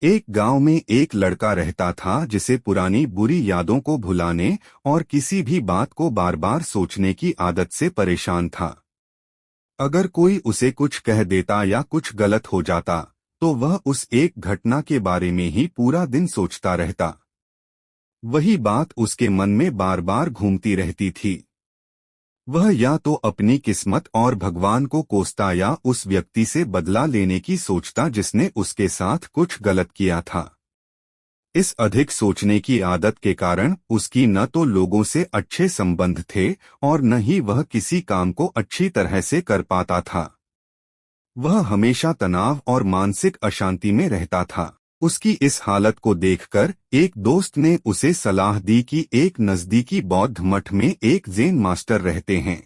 एक गांव में एक लड़का रहता था जिसे पुरानी बुरी यादों को भुलाने और किसी भी बात को बार बार सोचने की आदत से परेशान था। अगर कोई उसे कुछ कह देता या कुछ गलत हो जाता तो वह उस एक घटना के बारे में ही पूरा दिन सोचता रहता। वही बात उसके मन में बार बार घूमती रहती थी। वह या तो अपनी किस्मत और भगवान को कोसता या उस व्यक्ति से बदला लेने की सोचता जिसने उसके साथ कुछ गलत किया था। इस अधिक सोचने की आदत के कारण उसकी न तो लोगों से अच्छे संबंध थे और न ही वह किसी काम को अच्छी तरह से कर पाता था। वह हमेशा तनाव और मानसिक अशांति में रहता था। उसकी इस हालत को देखकर एक दोस्त ने उसे सलाह दी कि एक नजदीकी बौद्ध मठ में एक ज़ेन मास्टर रहते हैं।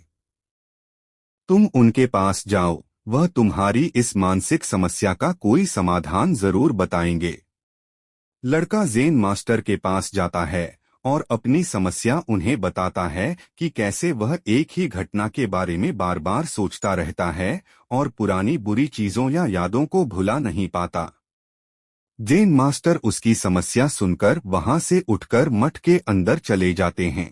तुम उनके पास जाओ, वह तुम्हारी इस मानसिक समस्या का कोई समाधान जरूर बताएंगे। लड़का ज़ेन मास्टर के पास जाता है और अपनी समस्या उन्हें बताता है कि कैसे वह एक ही घटना के बारे में बार बार सोचता रहता है और पुरानी बुरी चीजों या यादों को भुला नहीं पाता। ज़ेन मास्टर उसकी समस्या सुनकर वहां से उठकर मठ के अंदर चले जाते हैं।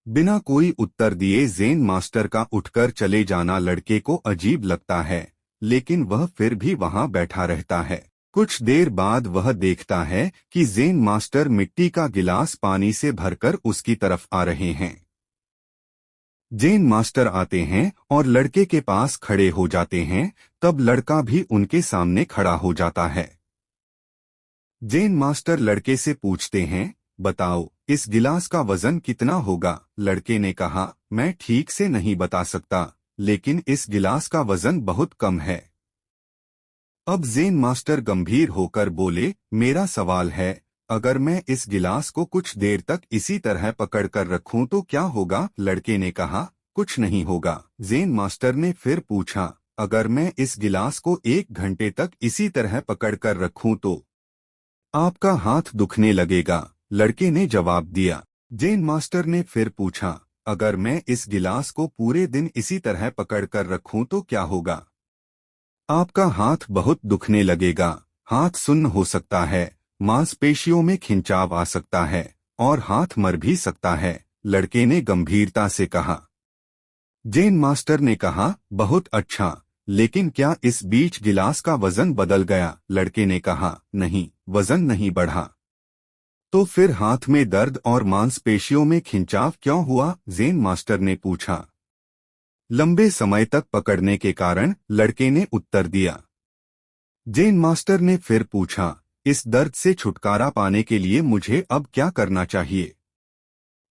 बिना कोई उत्तर दिए ज़ेन मास्टर का उठकर चले जाना लड़के को अजीब लगता है, लेकिन वह फिर भी वहां बैठा रहता है। कुछ देर बाद वह देखता है कि ज़ेन मास्टर मिट्टी का गिलास पानी से भरकर उसकी तरफ आ रहे हैं। ज़ेन मास्टर आते हैं और लड़के के पास खड़े हो जाते हैं, तब लड़का भी उनके सामने खड़ा हो जाता है। ज़ेन मास्टर लड़के से पूछते हैं, बताओ इस गिलास का वजन कितना होगा? लड़के ने कहा, मैं ठीक से नहीं बता सकता, लेकिन इस गिलास का वजन बहुत कम है। अब ज़ेन मास्टर गंभीर होकर बोले, मेरा सवाल है, अगर मैं इस गिलास को कुछ देर तक इसी तरह पकड़ कर रखूं तो क्या होगा? लड़के ने कहा, कुछ नहीं होगा। ज़ेन मास्टर ने फिर पूछा, अगर मैं इस गिलास को 1 घंटे तक इसी तरह पकड़ कर रखूं तो आपका हाथ दुखने लगेगा। लड़के ने जवाब दिया। ज़ेन मास्टर ने फिर पूछा, अगर मैं इस गिलास को पूरे दिन इसी तरह पकड़ कर रखूं तो क्या होगा? आपका हाथ बहुत दुखने लगेगा, हाथ सुन्न हो सकता है, मांसपेशियों में खिंचाव आ सकता है और हाथ मर भी सकता है। लड़के ने गंभीरता से कहा। ज़ेन मास्टर ने कहा, बहुत अच्छा, लेकिन क्या इस बीच गिलास का वजन बदल गया? लड़के ने कहा, नहीं, वजन नहीं बढ़ा। तो फिर हाथ में दर्द और मांसपेशियों में खिंचाव क्यों हुआ? ज़ेन मास्टर ने पूछा। लंबे समय तक पकड़ने के कारण, लड़के ने उत्तर दिया। ज़ेन मास्टर ने फिर पूछा, इस दर्द से छुटकारा पाने के लिए मुझे अब क्या करना चाहिए?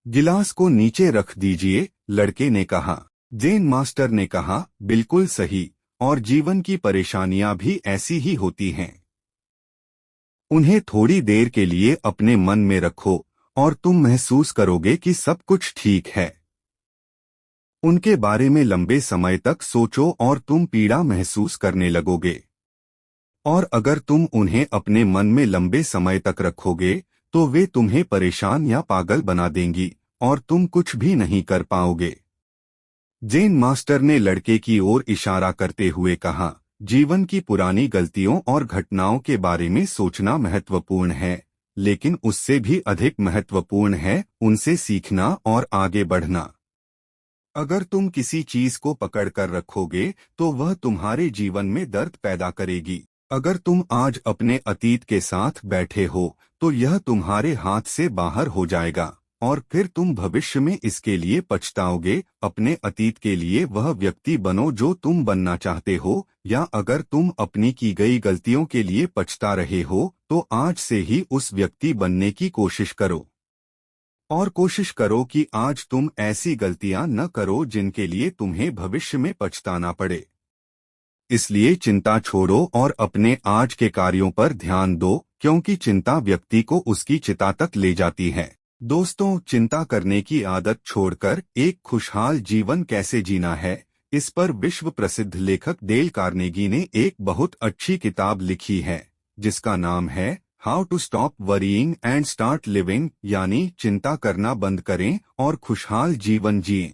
गिलास को नीचे रख दीजिए, लड़के ने कहा। ज़ेन मास्टर ने कहा, बिल्कुल सही, और जीवन की परेशानियां भी ऐसी ही होती हैं। उन्हें थोड़ी देर के लिए अपने मन में रखो और तुम महसूस करोगे कि सब कुछ ठीक है। उनके बारे में लंबे समय तक सोचो और तुम पीड़ा महसूस करने लगोगे। और अगर तुम उन्हें अपने मन में लंबे समय तक रखोगे तो वे तुम्हें परेशान या पागल बना देंगी और तुम कुछ भी नहीं कर पाओगे। ज़ेन मास्टर ने लड़के की ओर इशारा करते हुए कहा, जीवन की पुरानी गलतियों और घटनाओं के बारे में सोचना महत्वपूर्ण है, लेकिन उससे भी अधिक महत्वपूर्ण है उनसे सीखना और आगे बढ़ना। अगर तुम किसी चीज को पकड़ कर रखोगे तो वह तुम्हारे जीवन में दर्द पैदा करेगी। अगर तुम आज अपने अतीत के साथ बैठे हो तो यह तुम्हारे हाथ से बाहर हो जाएगा और फिर तुम भविष्य में इसके लिए पछताओगे। अपने अतीत के लिए वह व्यक्ति बनो जो तुम बनना चाहते हो, या अगर तुम अपनी की गई गलतियों के लिए पछता रहे हो तो आज से ही उस व्यक्ति बनने की कोशिश करो। और कोशिश करो कि आज तुम ऐसी गलतियां न करो जिनके लिए तुम्हें भविष्य में पछताना पड़े। इसलिए चिंता छोड़ो और अपने आज के कार्यों पर ध्यान दो, क्योंकि चिंता व्यक्ति को उसकी चिता तक ले जाती है। दोस्तों, चिंता करने की आदत छोड़कर एक खुशहाल जीवन कैसे जीना है, इस पर विश्व प्रसिद्ध लेखक डेल कार्नेगी ने एक बहुत अच्छी किताब लिखी है, जिसका नाम है how to stop worrying and start living, यानी चिंता करना बंद करें और खुशहाल जीवन जिएं।